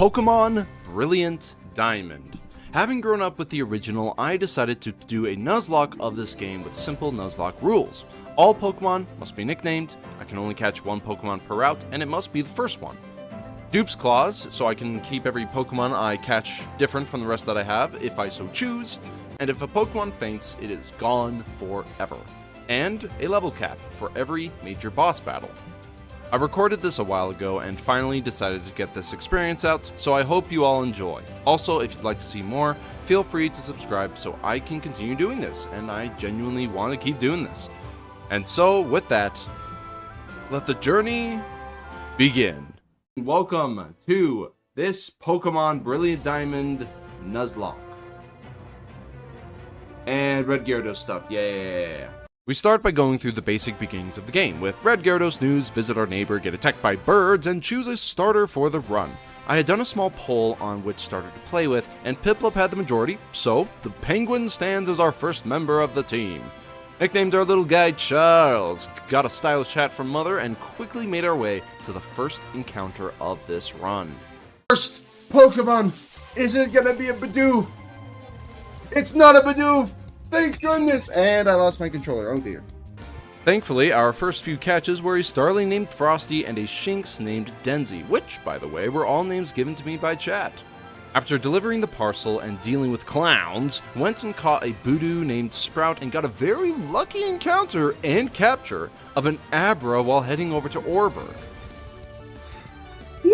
Pokémon Brilliant Diamond. Having grown up with the original, I decided to do a Nuzlocke of this game with simple Nuzlocke rules. All Pokemon must be nicknamed, I can only catch one Pokemon per route, and it must be the first one. Dupe's Claws, so I can keep every Pokemon I catch different from the rest that I have, if I so choose, and if a Pokemon faints, it is gone forever. And a level cap for every major boss battle. I recorded this a while ago and finally decided to get this experience out, so I hope you all enjoy. Also, if you'd like to see more, feel free to subscribe so I can continue doing this, and I genuinely want to keep doing this. And so, with that, let the journey begin. Welcome to this Pokemon Brilliant Diamond Nuzlocke. And Red Gyarados stuff, yeah. We start by going through the basic beginnings of the game. With Red Gyarados news, visit our neighbor, get attacked by birds, and choose a starter for the run. I had done a small poll on which starter to play with, and Piplup had the majority, so the Penguin stands as our first member of the team. Nicknamed our little guy Charles, got a stylish chat from Mother, and quickly made our way to the first encounter of this run. First Pokemon isn't gonna be a Bidoof. It's not a Bidoof. Thank goodness! And I lost my controller, oh dear. Thankfully, our first few catches were a Starling named Frosty and a Shinx named Denzi, which, by the way, were all names given to me by chat. After delivering the parcel and dealing with clowns, went and caught a Budu named Sprout and got a very lucky encounter and capture of an Abra while heading over to Orberg. Woo!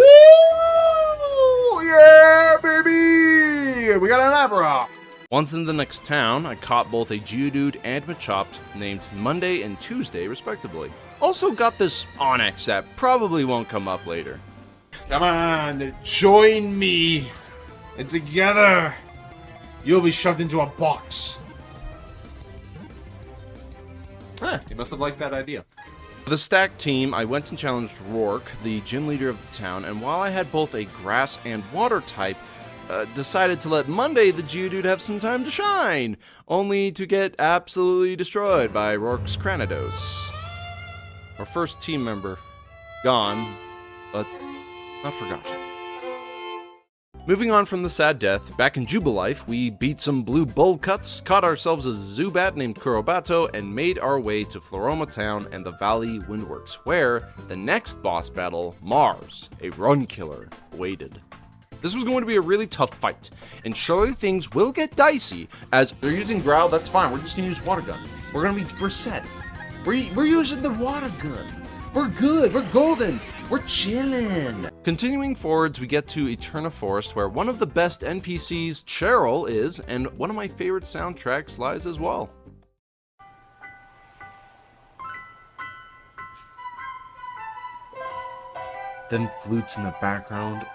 Yeah, baby! We got an Abra! Once in the next town, I caught both a Geodude and Machop named Monday and Tuesday, respectively. Also got this Onix that probably won't come up later. Come on, join me! And together, you'll be shoved into a box. He must have liked that idea. For the stack team, I went and challenged Rourke, the gym leader of the town, and while I had both a grass and water type, decided to let Monday the Geodude have some time to shine, only to get absolutely destroyed by Rourke's Cranidos. Our first team member, gone, but not forgotten. Moving on from the sad death, back in Jubilife, we beat some blue bull cuts, caught ourselves a Zubat named Kurobato, and made our way to Ferrum Town and the Valley Windworks, where the next boss battle, Mars, a run killer, waited. This was going to be a really tough fight, and surely things will get dicey, as they're using Growl, that's fine, we're just gonna use Water Gun. We're set. We're using the Water Gun. We're good, we're golden, we're chillin'. Continuing forwards, we get to Eterna Forest, where one of the best NPCs, Cheryl, is, and one of my favorite soundtracks lies as well. Then flutes in the background.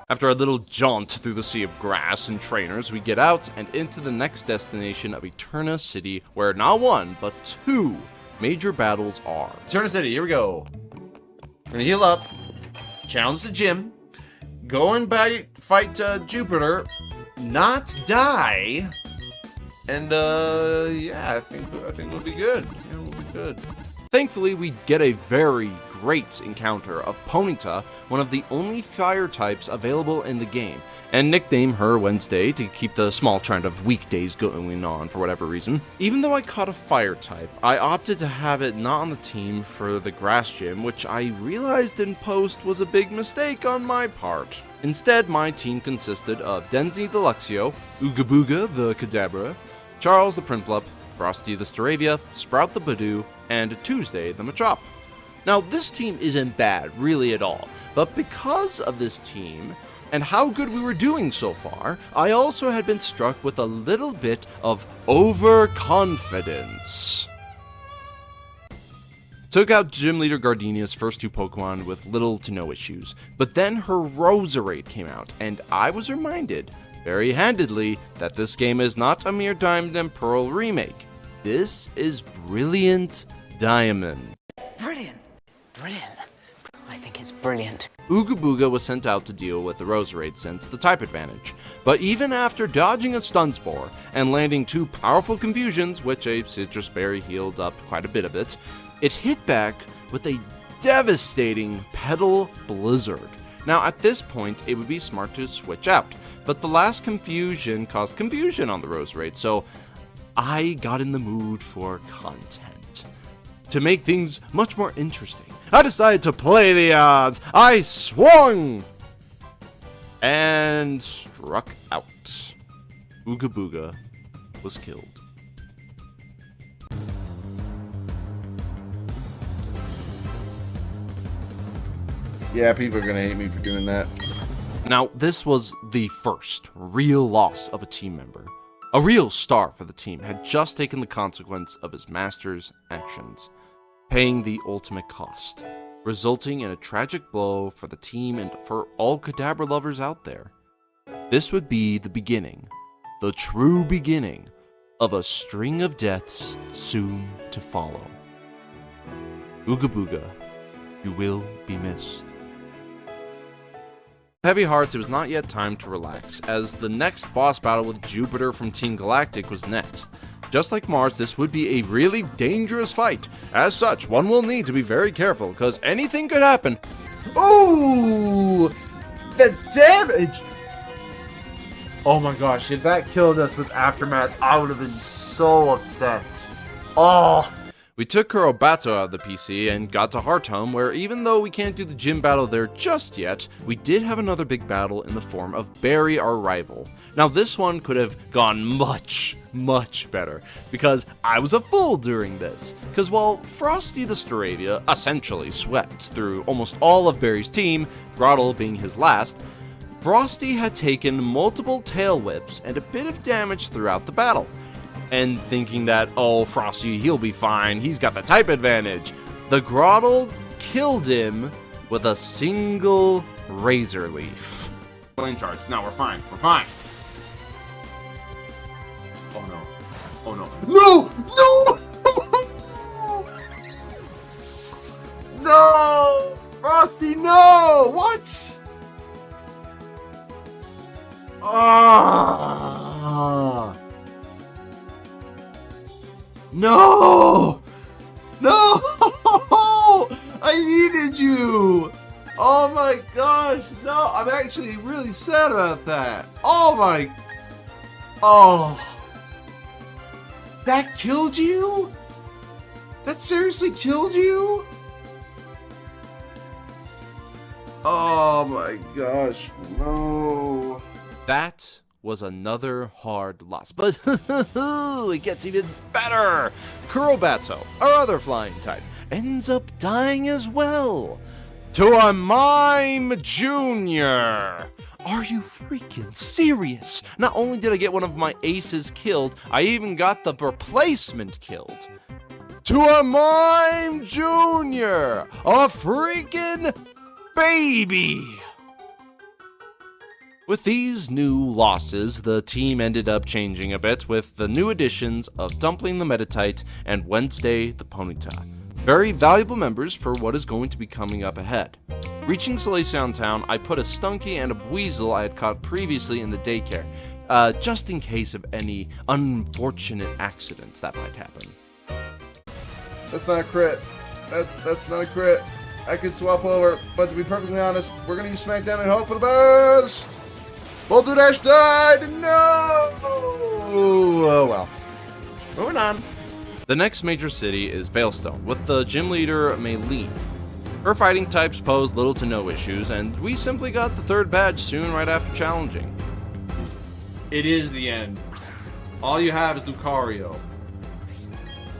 After a little jaunt through the sea of grass and trainers, we get out and into the next destination of Eterna City, where not one, but two major battles are. Eterna City, here we go. We're gonna heal up, challenge the gym, go and fight Jupiter, not die, and yeah, I think we'll be good. Yeah, we'll be good. Thankfully, we get a very great encounter of Ponyta, one of the only fire types available in the game, and nickname her Wednesday to keep the small trend of weekdays going on for whatever reason. Even though I caught a fire type, I opted to have it not on the team for the grass gym, which I realized in post was a big mistake on my part. Instead, my team consisted of Denzi the Luxio, Ooga the Kadabra, Charles the Prinplup, Frosty the Staravia, Sprout the Badoo, and Tuesday the Machop. Now, this team isn't bad, really at all, but because of this team, and how good we were doing so far, I also had been struck with a little bit of overconfidence. Took out Gym Leader Gardenia's first two Pokemon with little to no issues, but then her Roserade came out, and I was reminded, very handedly, that this game is not a mere Diamond and Pearl remake. This is Brilliant Diamond. Brilliant. I think it's brilliant. Ooga was sent out to deal with the Roserade since the type advantage, but even after dodging a Stun Spore and landing two powerful confusions, which a Citrus Berry healed up quite a bit of it hit back with a devastating Petal Blizzard, Now, at this point, it would be smart to switch out, but the last confusion caused confusion on the Rose Raid, so I got in the mood for content. To make things much more interesting, I decided to play the odds. I swung! And struck out. Ooga Booga was killed. Yeah, people are gonna hate me for doing that. Now, this was the first real loss of a team member. A real star for the team had just taken the consequence of his master's actions, paying the ultimate cost, resulting in a tragic blow for the team and for all Kadabra lovers out there. This would be the beginning, the true beginning, of a string of deaths soon to follow. Ooga Booga, you will be missed. Heavy hearts, it was not yet time to relax, as the next boss battle with Jupiter from Team Galactic was next. Just like Mars, this would be a really dangerous fight. As such, one will need to be very careful, because anything could happen. Ooh! The damage! Oh my gosh, if that killed us with Aftermath, I would have been so upset. Oh! We took Kurobato out of the PC and got to Hearthome, where even though we can't do the gym battle there just yet, we did have another big battle in the form of Barry, our rival. Now this one could have gone much better, because I was a fool during this. Because while Frosty the Staravia essentially swept through almost all of Barry's team, Grottle being his last, Frosty had taken multiple tail whips and a bit of damage throughout the battle. And thinking that, oh, Frosty, he'll be fine, he's got the type advantage, the Grottle killed him with a single Razor Leaf. Flame charge. No, we're fine. We're fine. Oh no. Oh no. No! No! No! Frosty, no! What? Ah! No! No! I needed you! Oh my gosh, no, I'm actually really sad about that. Oh my... Oh. That killed you? That seriously killed you? Oh my gosh, no. That was another hard loss, but it gets even better. Kurobato, our other flying type, ends up dying as well. To a Mime Junior. Are you freaking serious? Not only did I get one of my aces killed, I even got the replacement killed. To a Mime Junior, a freaking baby. With these new losses, the team ended up changing a bit with the new additions of Dumpling the Metatite and Wednesday the Ponyta. Very valuable members for what is going to be coming up ahead. Reaching Colosseum Town, I put a Stunky and a Weasel I had caught previously in the daycare, just in case of any unfortunate accidents that might happen. That's not a crit. That's not a crit. I could swap over, but to be perfectly honest, we're gonna use Smackdown and hope for the best! Bolter Dash died! No! Oh well. Moving on. The next major city is Veilstone, with the gym leader Maylene. Her fighting types pose little to no issues, and we simply got the third badge soon right after challenging. It is the end. All you have is Lucario.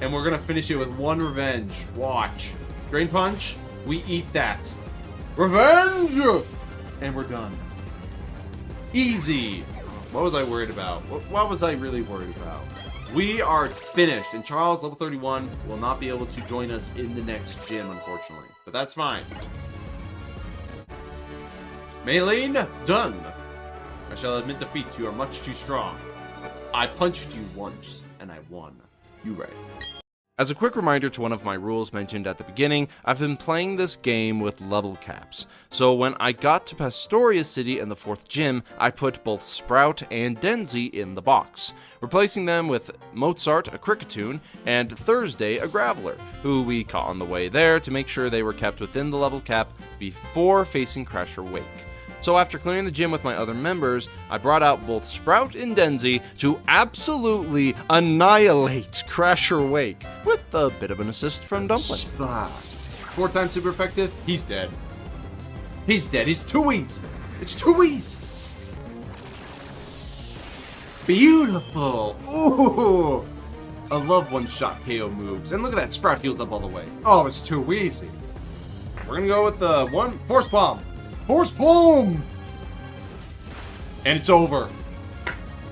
And we're gonna finish it with one revenge. Watch. Drain Punch, we eat that. Revenge! And we're done. Easy. What was I worried about? What was I really worried about? We are finished, and Charles, level 31, will not be able to join us in the next gym, unfortunately. But that's fine. Maylene, done. I shall admit defeat. You are much too strong. I punched you once, and I won. You right. As a quick reminder to one of my rules mentioned at the beginning, I've been playing this game with level caps. So when I got to Pastoria City in the 4th gym, I put both Sprout and Denzi in the box, replacing them with Mozart, a Cricketoon, and Thursday, a Graveler, who we caught on the way there to make sure they were kept within the level cap before facing Crasher Wake. So after clearing the gym with my other members, I brought out both Sprout and Denzi to absolutely annihilate Crasher Wake, with a bit of an assist from Dumpling. 4 times super effective, he's dead. He's dead, he's too easy. It's too easy. Beautiful. Ooh. I love one-shot KO moves. And look at that, Sprout heals up all the way. Oh, it's too easy. We're gonna go with the Force Bomb. Force Palm! And it's over.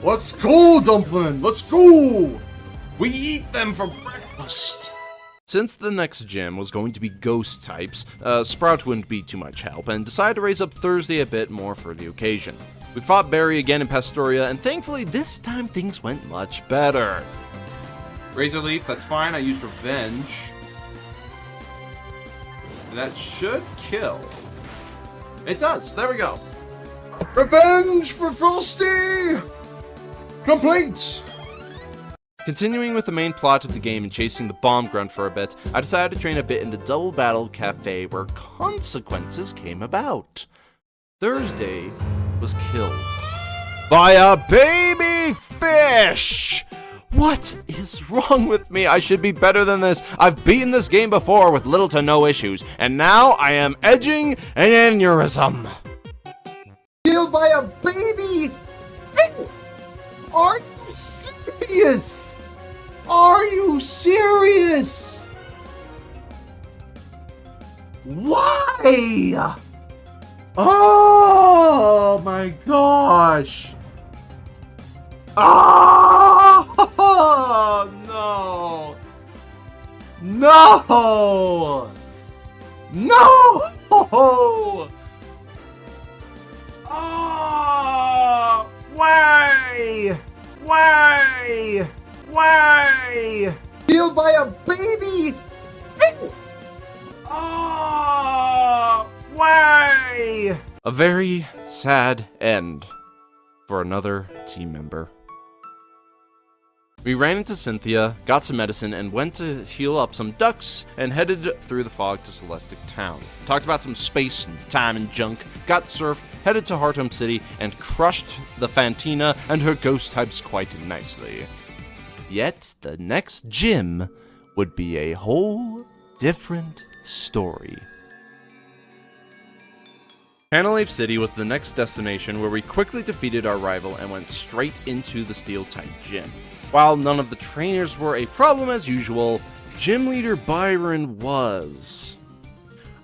Let's go, Dumpling! Let's go! We eat them for breakfast! Since the next gym was going to be ghost types, Sprout wouldn't be too much help, and decided to raise up Thursday a bit more for the occasion. We fought Barry again in Pastoria, and thankfully this time things went much better. Razor Leaf, that's fine. I used Revenge. That should kill. It does. There we go. Revenge for Frosty! Complete! Continuing with the main plot of the game and chasing the bomb grunt for a bit, I decided to train a bit in the Double Battle Cafe where consequences came about. Thursday was killed by a baby fish! What is wrong with me? I should be better than this. I've beaten this game before with little to no issues, and now I am edging an aneurysm. Killed by a baby? Are you serious? Are you serious? Why? Oh my gosh. Oh, no. No. No. Oh, why? Why? Why? Killed by a baby? Oh, why? A very sad end for another team member. We ran into Cynthia, got some medicine, and went to heal up some ducks, and headed through the fog to Celestic Town. Talked about some space and time and junk, got surf, headed to Hearthome City, and crushed the Fantina and her ghost types quite nicely. Yet, the next gym would be a whole different story. Panelave City was the next destination where we quickly defeated our rival and went straight into the Steel-type gym. While none of the trainers were a problem as usual, Gym Leader Byron was.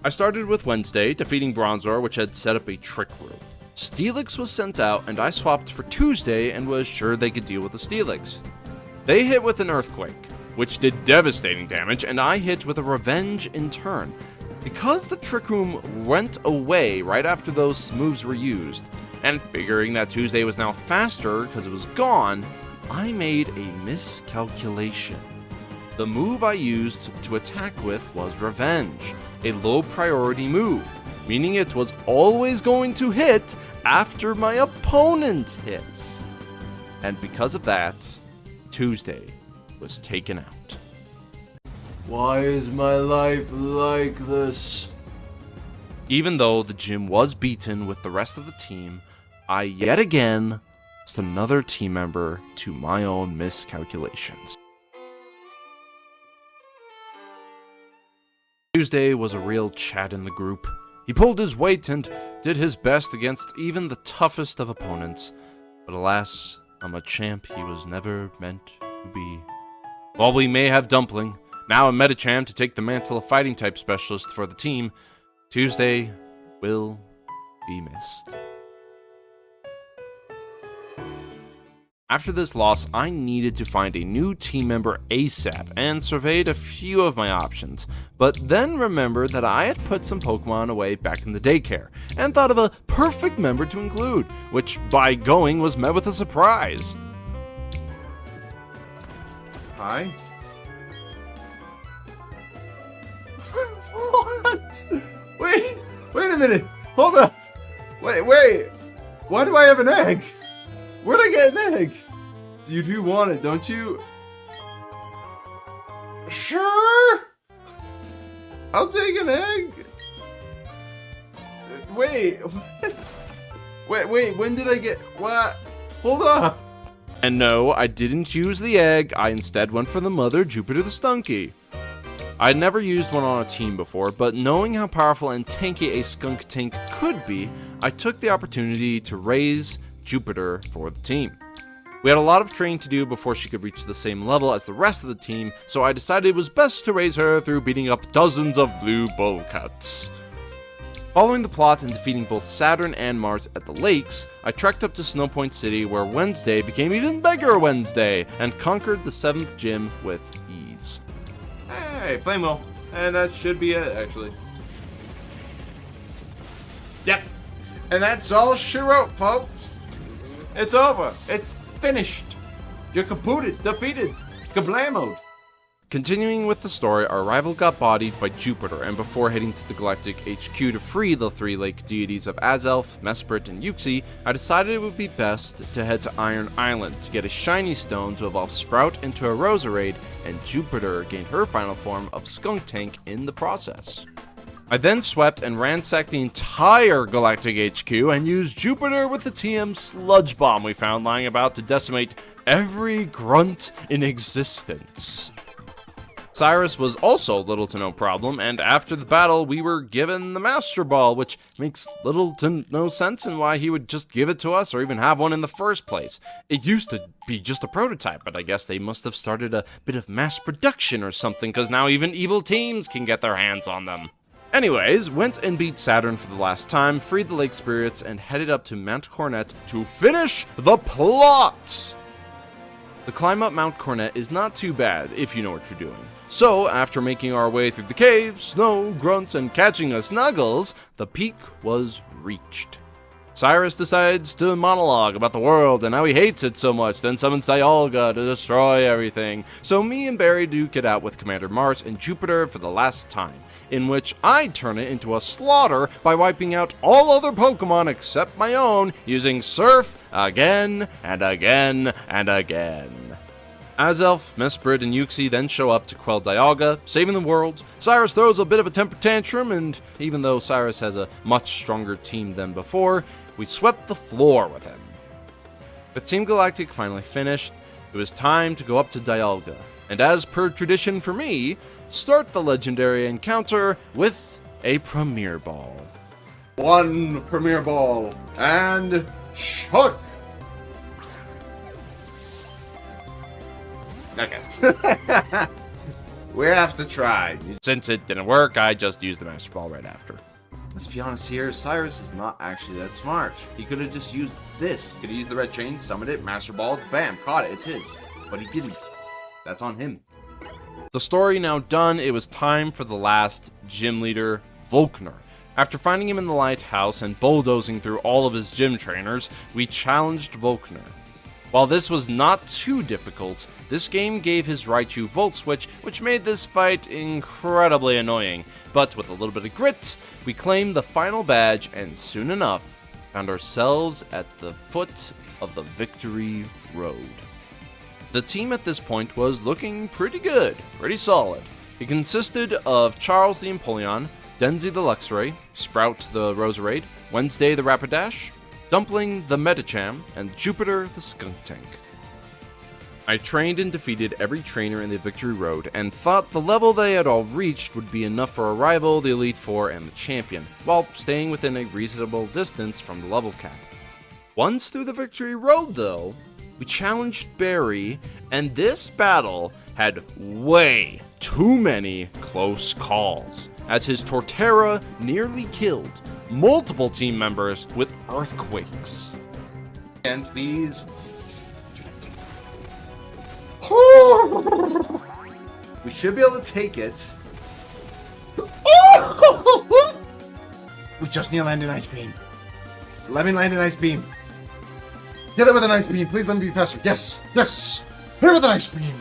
I started with Wednesday, defeating Bronzor, which had set up a trick room. Steelix was sent out, and I swapped for Tuesday and was sure they could deal with the Steelix. They hit with an Earthquake, which did devastating damage, and I hit with a Revenge in turn. Because the Trick Room went away right after those moves were used, and figuring that Tuesday was now faster because it was gone, I made a miscalculation. The move I used to attack with was Revenge, a low priority move, meaning it was always going to hit after my opponent hits. And because of that, Tuesday was taken out. Why is my life like this? Even though the gym was beaten with the rest of the team, I yet again lost another team member to my own miscalculations. Tuesday was a real Chad in the group. He pulled his weight and did his best against even the toughest of opponents. But alas, I'm a champ he was never meant to be. While we may have Dumpling, now a Metachamp to take the mantle of fighting type specialist for the team, Tuesday will be missed. After this loss, I needed to find a new team member ASAP and surveyed a few of my options, but then remembered that I had put some Pokemon away back in the daycare, and thought of a perfect member to include, which by going was met with a surprise. Hi. What? Wait a minute. Hold up. Wait. Why do I have an egg? Where'd I get an egg? You do want it, don't you? Sure. I'll take an egg. Wait, what? Wait, when did I get... What? Hold up. And no, I didn't use the egg, I instead went for the mother, Jupiter the Stunky. I'd never used one on a team before, but knowing how powerful and tanky a skunk tank could be, I took the opportunity to raise Jupiter for the team. We had a lot of training to do before she could reach the same level as the rest of the team, so I decided it was best to raise her through beating up dozens of blue bowl cuts. Following the plot and defeating both Saturn and Mars at the lakes, I trekked up to Snowpoint City where Wednesday became even bigger Wednesday, and conquered the 7th gym with ease. Hey, flame wheel. And that should be it, actually. Yep. And that's all she wrote, folks. It's over. It's finished. You're kapooted, defeated, kablamoed. Continuing with the story, our rival got bodied by Jupiter, and before heading to the Galactic HQ to free the 3 lake deities of Azelf, Mesprit, and Yuxi, I decided it would be best to head to Iron Island to get a shiny stone to evolve Sprout into a Roserade, and Jupiter gained her final form of Skunk Tank in the process. I then swept and ransacked the entire Galactic HQ and used Jupiter with the TM Sludge Bomb we found lying about to decimate every grunt in existence. Cyrus was also little to no problem, and after the battle, we were given the Master Ball, which makes little to no sense in why he would just give it to us or even have one in the first place. It used to be just a prototype, but I guess they must have started a bit of mass production or something, because now even evil teams can get their hands on them. Anyways, went and beat Saturn for the last time, freed the Lake Spirits, and headed up to Mount Coronet to finish the plot! The climb up Mount Coronet is not too bad if you know what you're doing. So, after making our way through the caves, snow, grunts, and catching a Snuggles, the peak was reached. Cyrus decides to monologue about the world and how he hates it so much, then summons Dialga to destroy everything. So me and Barry duke it out with Commander Mars and Jupiter for the last time, in which I turn it into a slaughter by wiping out all other Pokemon except my own, using Surf again and again and again. Azelf, Mesprit, and Yuxi then show up to quell Dialga, saving the world. Cyrus throws a bit of a temper tantrum, and even though Cyrus has a much stronger team than before, we swept the floor with him. With Team Galactic finally finished, it was time to go up to Dialga, and as per tradition for me, start the legendary encounter with a Premier Ball. 1 Premier Ball, and shook! Okay. We have to try. Since it didn't work, I just used the Master Ball right after. Let's be honest here, Cyrus is not actually that smart. He could have just used this. He could have used the red chain, summoned it, Master Ball, bam, caught it, it's his. But he didn't. That's on him. The story now done, it was time for the last gym leader, Volkner. After finding him in the lighthouse and bulldozing through all of his gym trainers, we challenged Volkner. While this was not too difficult, this game gave his Raichu Volt Switch, which made this fight incredibly annoying. But with a little bit of grit, we claimed the final badge and soon enough found ourselves at the foot of the Victory Road. The team at this point was looking pretty good, pretty solid. It consisted of Charles the Empoleon, Denzi the Luxray, Sprout the Roserade, Wednesday the Rapidash, Dumpling the Medicham, and Jupiter the Skunk Tank. I trained and defeated every trainer in the Victory Road, and thought the level they had all reached would be enough for a rival, the Elite Four, and the Champion, while staying within a reasonable distance from the level cap. Once through the Victory Road, though, we challenged Barry, and this battle had way too many close calls, as his Torterra nearly killed multiple team members with earthquakes. And please. We should be able to take it. We just need to land an Ice Beam. Let me land an Ice Beam. Get it with an Ice Beam. Please let me be faster. Yes. Yes. Hit it with an Ice Beam.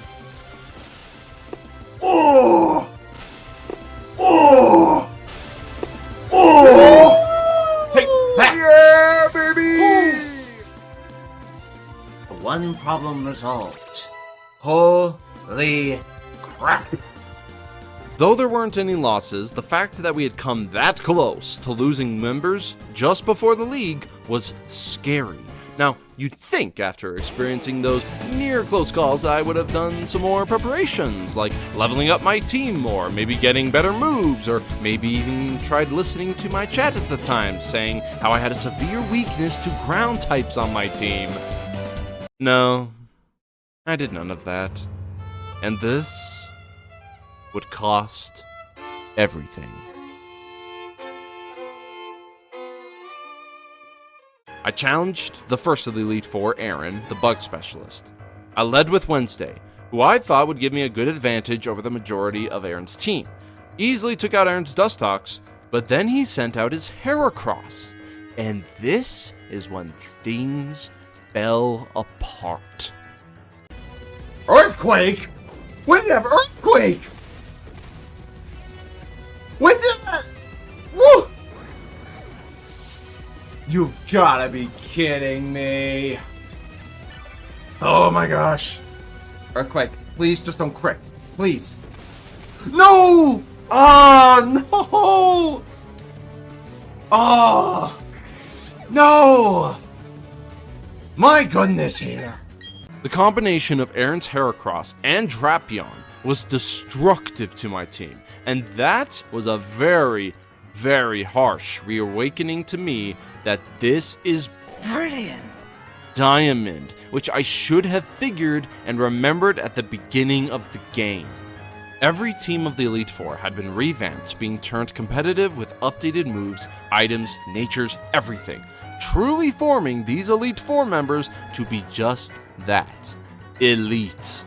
Oh. Oh. one problem resolved. Holy crap. Though there weren't any losses, the fact that we had come that close to losing members just before the league was scary. Now, you'd think after experiencing those near close calls I would have done some more preparations, like leveling up my team more, maybe getting better moves, or maybe even tried listening to my chat at the time, saying how I had a severe weakness to ground types on my team. No, I did none of that. And this would cost everything. I challenged the first of the Elite Four, Aaron, the bug specialist. I led with Wednesday, who I thought would give me a good advantage over the majority of Aaron's team. Easily took out Aaron's Dustox, but then he sent out his Heracross. And this is when things fell apart. Earthquake? When did I have earthquake? When did that? Woo! You've gotta be kidding me. Oh my gosh. Earthquake, please just don't crit. Please. No! Oh, no! Oh! No! My goodness here. The combination of Aaron's Heracross and Drapion was destructive to my team, and that was a very, very harsh reawakening to me that this is Brilliant. Diamond, which I should have figured and remembered at the beginning of the game. Every team of the Elite Four had been revamped, being turned competitive with updated moves, items, natures, everything, truly forming these Elite Four members to be just that, elite.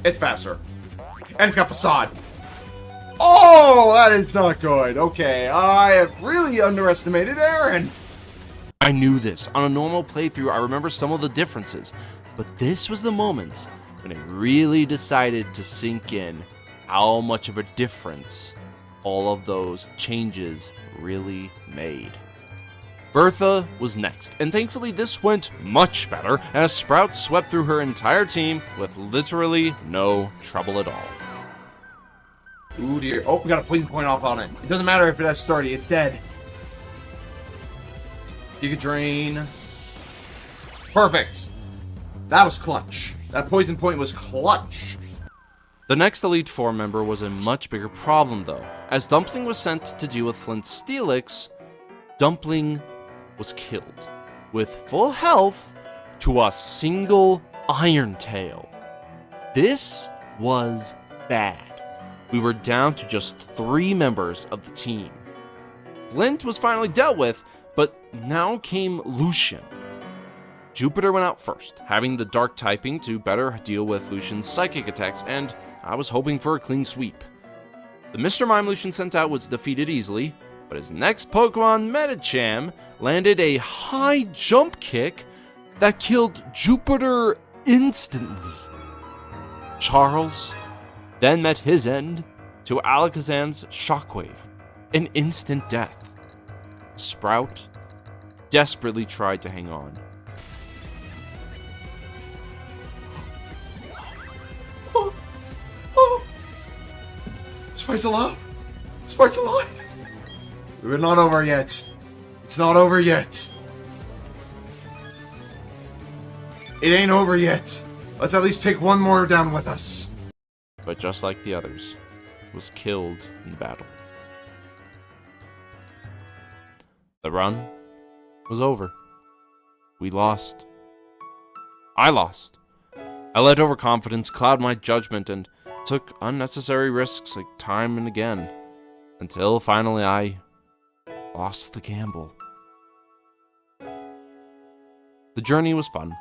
It's faster. And it's got facade. Oh, that is not good. Okay, I have really underestimated Aaron. I knew this. On a normal playthrough, I remember some of the differences, but this was the moment when it really decided to sink in how much of a difference all of those changes really made. Bertha was next, and thankfully this went much better as Sprout swept through her entire team with literally no trouble at all. Ooh dear. Oh, we got a poison point off on it. It doesn't matter if it has sturdy, it's dead. Giga Drain. Perfect. That was clutch. That poison point was clutch. The next Elite Four member was a much bigger problem though. As Dumpling was sent to deal with Flint Steelix, Dumpling was killed with full health to a single Iron Tail. This was bad. We were down to just 3 members of the team. Flint was finally dealt with, but now came Lucian. Jupiter went out first, having the dark typing to better deal with Lucian's psychic attacks, and I was hoping for a clean sweep. The Mr. Mime Lucian sent out was defeated easily, but his next Pokemon, Medicham, landed a high jump kick that killed Jupiter instantly. Charles then met his end to Alakazam's Shockwave, an instant death. Sprout desperately tried to hang on. Sprite's alive. Sprite's alive. We're not over yet. It's not over yet. It ain't over yet. Let's at least take one more down with us. But just like the others, was killed in battle. The run was over. We lost. I lost. I let overconfidence cloud my judgment and took unnecessary risks like time and again, until finally I lost the gamble. The journey was fun,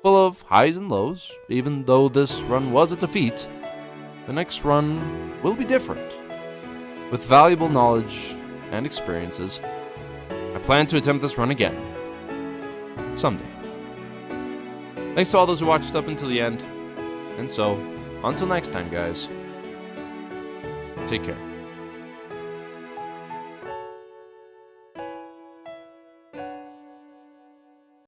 full of highs and lows. Even though this run was a defeat, the next run will be different. With valuable knowledge and experiences, I plan to attempt this run again, someday. Thanks to all those who watched up until the end, and so, until next time guys, take care.